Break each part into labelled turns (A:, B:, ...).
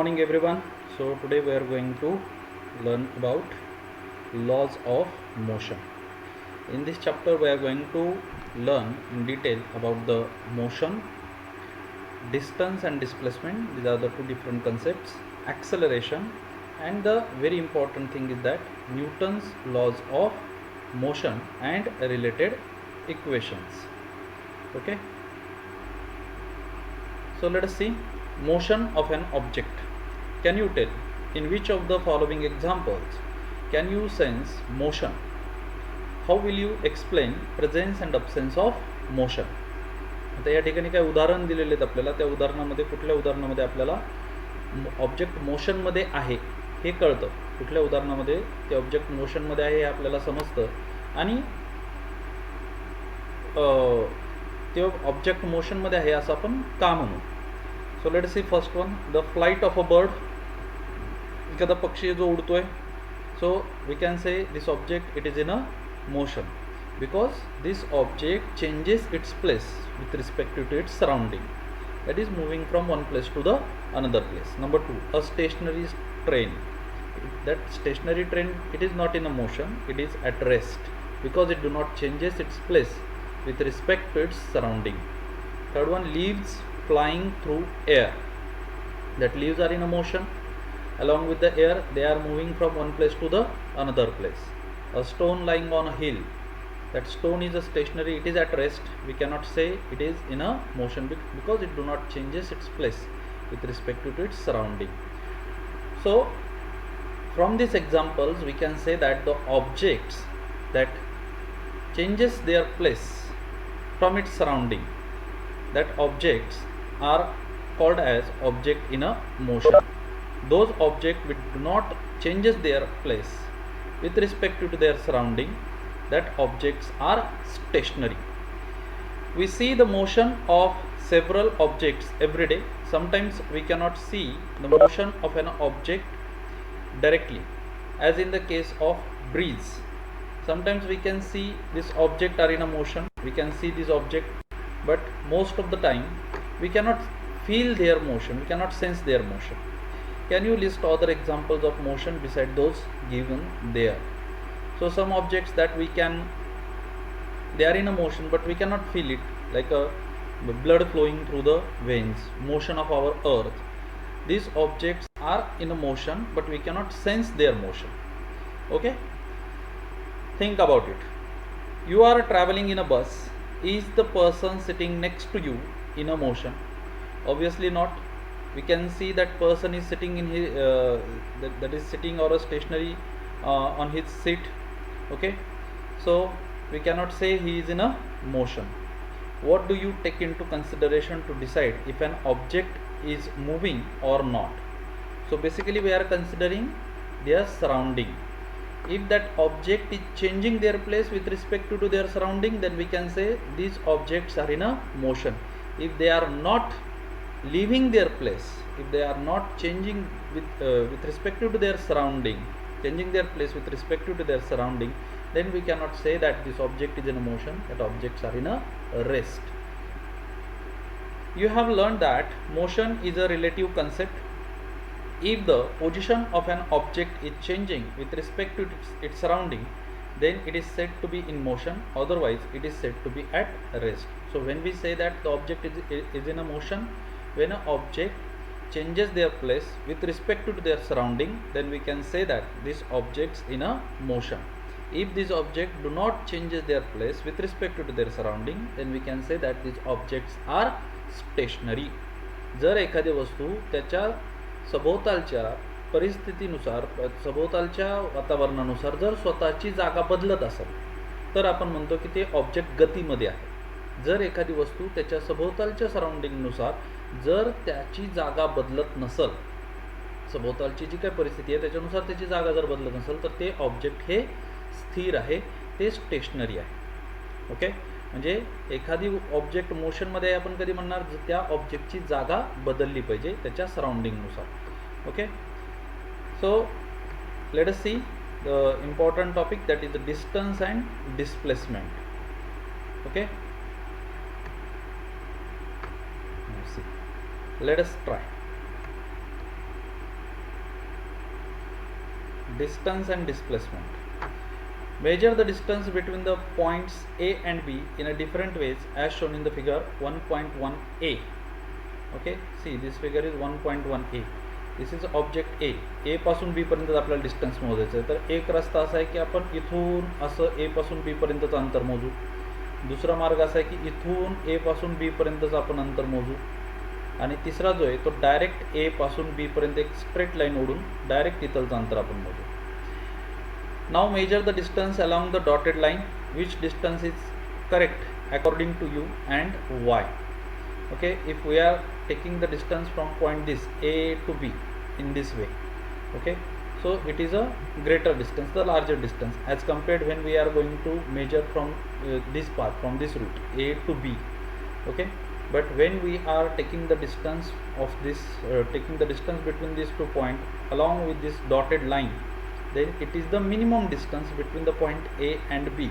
A: morning everyone. So today we are going to learn about laws of motion. In this chapter we are going to learn in detail about the motion, distance and displacement. These are the two different concepts. Acceleration, and the very important thing is that Newton's laws of motion and related equations. Okay, so let us see motion of an object. Can you tell in which of the following examples can you sense motion? How will you explain presence and absence of motion? आता या ठिकाणी काय उदाहरण दिलेले आहेत आपल्याला. त्या उदाहरणामध्ये कुठल्या उदाहरणामध्ये आपल्याला ऑब्जेक्ट मोशनमध्ये आहे हे कळतं. कुठल्या उदाहरणामध्ये ते ऑब्जेक्ट मोशनमध्ये आहे हे आपल्याला समजतं आणि ते ऑब्जेक्ट मोशनमध्ये आहे असं आपण का म्हणू. So let see first one, the flight of a bird. एखादा पक्षी जो उडतोय, so we can say this object it is in a motion because this object changes its place with respect to its surrounding, that is moving from one place to the another place. Number 2, a stationary train. That stationary train, it is not in a motion, it is at rest because it do not changes its place with respect to its surrounding. Third one, leaves flying through air. That leaves are in a motion, along with the air they are moving from one place to the another place. A stone lying on a hill, that stone is a stationary, it is at rest, we cannot say it is in a motion because it do not changes its place with respect to its surrounding. So from these examples we can say that the objects that changes their place from its surrounding, that objects are called as object in a motion. Those objects which do not changes their place with respect to their surrounding, that objects are stationary. We see the motion of several objects every day. Sometimes we cannot see the motion of an object directly, as in the case of breeze. Sometimes we can see this object are in a motion, we can see this object, but most of the time we cannot feel their motion, we cannot sense their motion. Can you list other examples of motion beside those given there? So some objects that we can, they are in a motion but we cannot feel it, like a blood flowing through the veins, motion of our earth. These objects are in a motion but we cannot sense their motion. Okay, think about it. You are traveling in a bus. Is the person sitting next to you in a motion? Obviously not. We can see that person is sitting in his that is sitting or a stationary on his seat. Okay, so we cannot say he is in a motion. What do you take into consideration to decide if an object is moving or not? So basically we are considering their surrounding. If that object is changing their place with respect to their surrounding, then we can say these objects are in a motion. If they are not leaving their place, if they are not changing with respect to their surrounding, changing their place with respect to their surrounding, then we cannot say that this object is in a motion, that objects are in a rest. You have learned that motion is a relative concept. If the position of an object is changing with respect to its surrounding, then it is said to be in motion, otherwise it is said to be at rest. So when we say that the object is in a motion, when an object changes their place with respect to their surrounding, then we can say that these objects in a motion. If these objects do not changes their place with respect to their surrounding, then we can say that these objects are stationary. जर एखादी वस्तू त्याच्या सभोवतालच्या परिस्थितीनुसार, सभोवतालच्या वातावरणानुसार जर स्वतःची जागा बदलत असेल तर आपण म्हणतो की ते ऑब्जेक्ट गतीमध्ये आहे. जर एखादी वस्तू त्याच्या सभोवतालच्या सराउंडिंगनुसार जर त्याची जागा बदलत नसेल, सभोवतालची जी काही परिस्थिती आहे त्याच्यानुसार त्याची जागा जर बदलत नसेल, तर ते ऑब्जेक्ट हे स्थिर आहे, ते स्टेशनरी आहे. ओके, म्हणजे एखादी ऑब्जेक्ट मोशनमध्ये आहे, आपण कधी म्हणणार त्या ऑब्जेक्टची जागा बदलली पाहिजे त्याच्या सराउंडिंगनुसार. Okay, so let us see the important topic, that is the distance and displacement. Okay, let us try. distance and displacement. Measure the distance between the points A and B in a different ways as shown in the figure 1.1a. Okay, see this figure is 1.1a. This is object A. A पासून B पर्यंत आपल्याला distance मोजायचं आहे. तर एक रस्ता असा आहे की आपण इथून असं A पासून B पर्यंतचं अंतर मोजू. दुसरा मार्ग असा आहे की इथून A पासून B पर्यंतचं आपण अंतर मोजू. आणि तिसरा जो आहे तो डायरेक्ट A पासून B पर्यंत एक स्ट्रेट लाईन ओढून डायरेक्ट तिथलचं अंतर आपण मोजू. Now measure the distance along the dotted line. Which distance is correct according to you and why? Okay, if we are taking the distance from point this A to B in this way, okay, so it is a greater distance, the larger distance as compared when we are going to measure from this path, from this route A to B. Okay, but when we are taking the distance of this taking the distance between these 2 points along with this dotted line, then it is the minimum distance between the point A and B.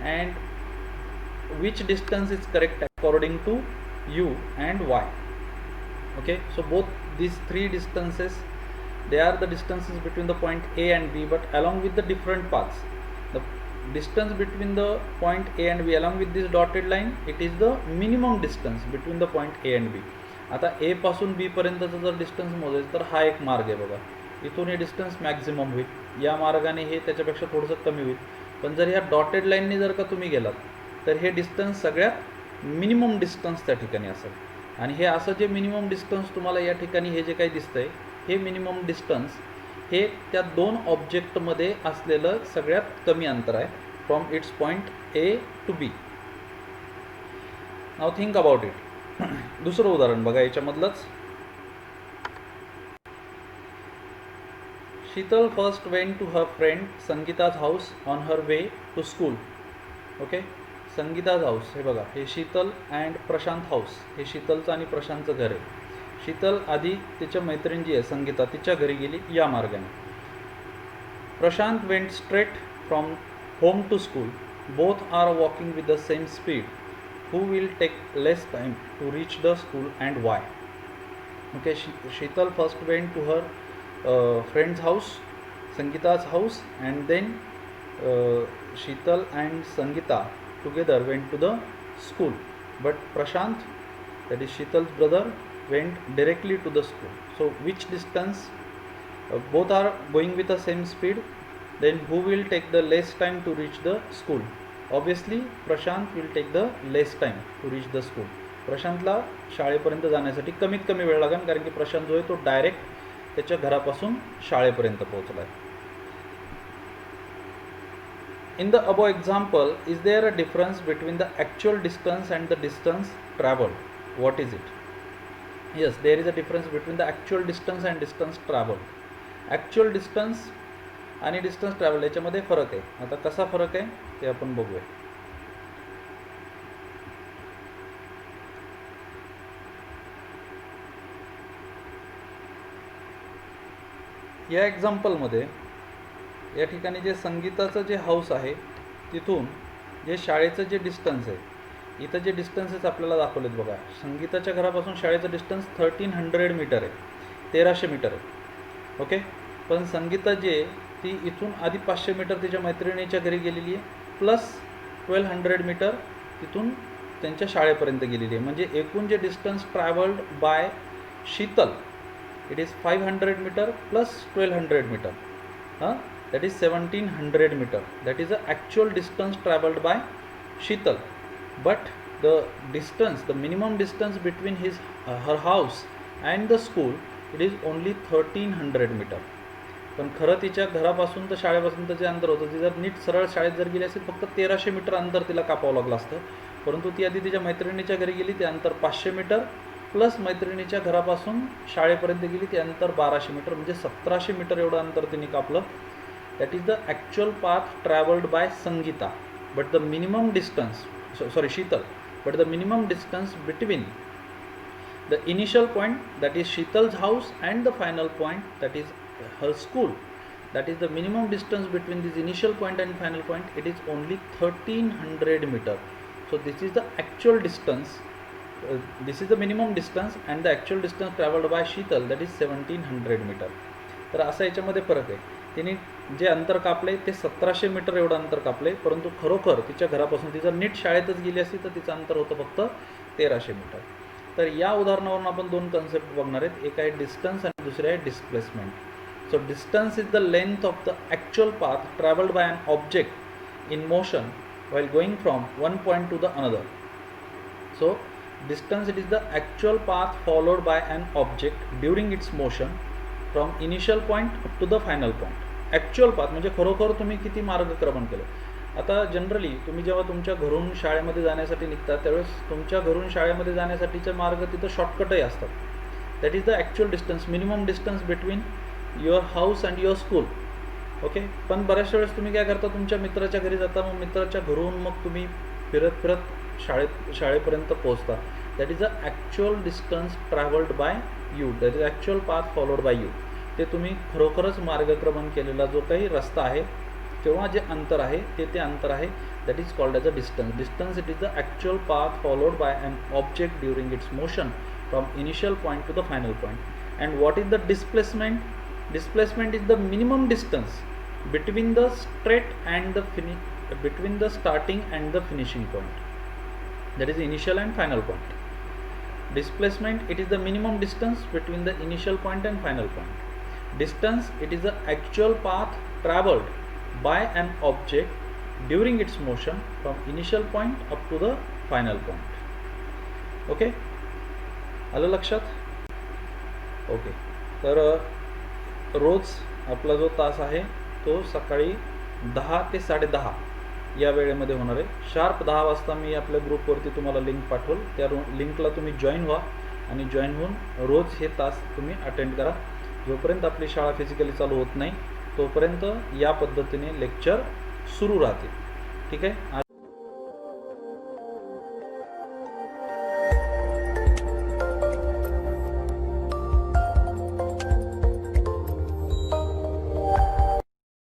A: And which distance is correct according to you and why? Okay, so both these three distances, they are the distances between the point A and B, but along with the different paths. The distance between the point A and B along with this dotted line, it is the minimum distance between the point A and B. आता A पासून B पर्यंतचा जर distance मोजायचं तर हा एक मार्ग आहे बघा. इथून हे डिस्टन्स मॅक्झिमम होईल, या मार्गाने हे त्याच्यापेक्षा थोडंसं कमी होईल. पण जर ह्या डॉटेड लाईनने जर का तुम्ही गेलात तर हे डिस्टन्स सगळ्यात मिनिमम डिस्टन्स त्या ठिकाणी असेल. आणि हे असं जे मिनिमम डिस्टन्स तुम्हाला या ठिकाणी हे जे काही दिसतंय हे मिनिमम डिस्टन्स हे त्या दोन ऑब्जेक्टमध्ये असलेलं सगळ्यात कमी अंतर आहे from its point A to B. Now think about it. दुसरं उदाहरण बघा याच्यामधलंच. Sheetal first went to her friend Sangeeta's house on her way to school. Okay, Sangeeta's house हे बघा, हे शीतल अँड प्रशांत हाऊस, हे शीतलचं आणि प्रशांतचं घर आहे. शीतल आधी तिच्या मैत्रीण जी आहे संगीता तिच्या घरी गेली या मार्गाने. Prashant went straight from home to school. Both are walking with the same speed. Who will take less time to reach the school and why? Okay, Sheetal first went to her friend's house, Sangeeta's house, and then Sheetal and Sangeeta together went to the school. But Prashant, that is Sheetal's brother, went directly to the school. So which distance? Both are going with the same speed. Then who will take the less time to reach the school? Obviously Prashant will take the less time to reach the school. प्रशांतला शाळेपर्यंत जाण्यासाठी कमीत कमी वेळ लागेल, कारण की प्रशांत जो आहे तो डायरेक्ट त्याच्या घरापासून शाळेपर्यंत पोहोचला आहे. In the above example is there a difference between the actual distance and the distance travelled? What is it? Yes, there is a difference between the actual distance and distance travelled. Actual distance आणि distance travel याच्यामध्ये फरक आहे. आता कसा फरक आहे ते आपण बघूया. या एक्झाम्पलमध्ये या ठिकाणी जे संगीताचं जे हाऊस आहे तिथून जे शाळेचं जे डिस्टन्स आहे, इथं जे डिस्टन्सेस आपल्याला दाखवलेत बघा. संगीताच्या घरापासून शाळेचं डिस्टन्स 1300 मीटर आहे, 1300 मीटर आहे. ओके, पण संगीता जे ती इथून आधी 500 मीटर तिच्या मैत्रिणीच्या घरी गेलेली आहे, प्लस 1200 मीटर तिथून त्यांच्या शाळेपर्यंत गेलेली आहे. म्हणजे एकूण जे distance travelled by Sheetal, it is 500 meter plus 1200 meter, that is 1700 meter. That is the actual distance traveled by Sheetal. But the distance, the minimum distance between her house and the school, it is only 1300 meter. पण खरं तिच्या घरापासून तर शाळेपासून जे अंतर होतं, ती जर नीट सरळ शाळेत जर गेली असेल फक्त 1300 मीटर अंतर तिला कापावं लागलं असतं. परंतु ती आधी तिच्या मैत्रिणीच्या घरी गेली, ते अंतर 500 मीटर प्लस मैत्रिणीच्या घरापासून शाळेपर्यंत गेली ते अंतर 1200 मीटर, म्हणजे 1700 मीटर एवढं अंतर तिने कापलं. That is the actual path travelled by Sangeeta. But the minimum distance, Sheetal, but the minimum distance between the initial point, that is Sheetal's house, and the final point, that is her school, that is the minimum distance between this initial point and final point, it is only 1300 meter. So this is the actual distance, this is the minimum distance, and the actual distance traveled by Sheetal, that is 1700 meter. तर असा याच्यामध्ये फरक आहे. तिने जे अंतर कापले ते 1700 metre एवढं अंतर कापले, परंतु खरोखर तिच्या घरापासून ती जर नीट शाळेतच गेली असती तर तिचं अंतर होतं फक्त 1300 मीटर. तर या उदाहरणावरून आपण दोन कन्सेप्ट बघणार आहेत, एक आहे डिस्टन्स आणि दुसरे आहे displacement. So distance is the length of the actual path travelled by an object in motion while going from one point to the another. So distance, it is the actual path followed by an object during its motion from initial point up to the final point. Actual path म्हणजे खरोखर तुम्ही किती मार्गक्रमण केलं. आता generally तुम्ही जेव्हा तुमच्या घरून शाळेमध्ये जाण्यासाठी निघता त्यावेळेस तुमच्या घरून शाळेमध्ये जाण्यासाठीचे मार्ग तिथं शॉर्टकटही असतात. That is the actual distance, minimum distance between your house and your school. Okay, पण बऱ्याचशा वेळेस तुम्ही काय करता, तुमच्या मित्राच्या घरी जाता, मग मित्राच्या घरून मग तुम्ही फिरत फिरत शाळेपर्यंत पोहोचता. That is the actual distance travelled by you, that is actual path followed by you. ते तुम्ही खरोखरच मार्गक्रमण केलेला जो काही रस्ता आहे किंवा जे अंतर आहे ते अंतर आहे, that is called as a distance. Distance, it is the actual path followed bye an object during it's motion from initial point two the final point. And what is the displacement? Displacement is the minimum distance between the straight and between the starting and the finishing point, that is initial and final point. Displacement, it is the minimum distance between the initial point and final point. Distance, it is the actual path traveled by an object during its motion from initial point up to the final point. Okay, आलं लक्षात? Okay, तर रोज आपला जो तास आहे तो सकाळी 10 ते 10:30 या वेळेमध्ये होणार आहे. शार्प 10 वाजता मी आपल्या ग्रुपवरती तुम्हाला लिंक पाठवल, त्या लिंकला तुम्ही जॉईन व्हा आणि जॉईन होऊन रोज हे तास तुम्ही अटेंड करा. जोपर्यंत आपली शाळा फिजिकली चालू होत नाही तोपर्यंत या पद्धतीने लेक्चर सुरू राहते. ठीक आहे.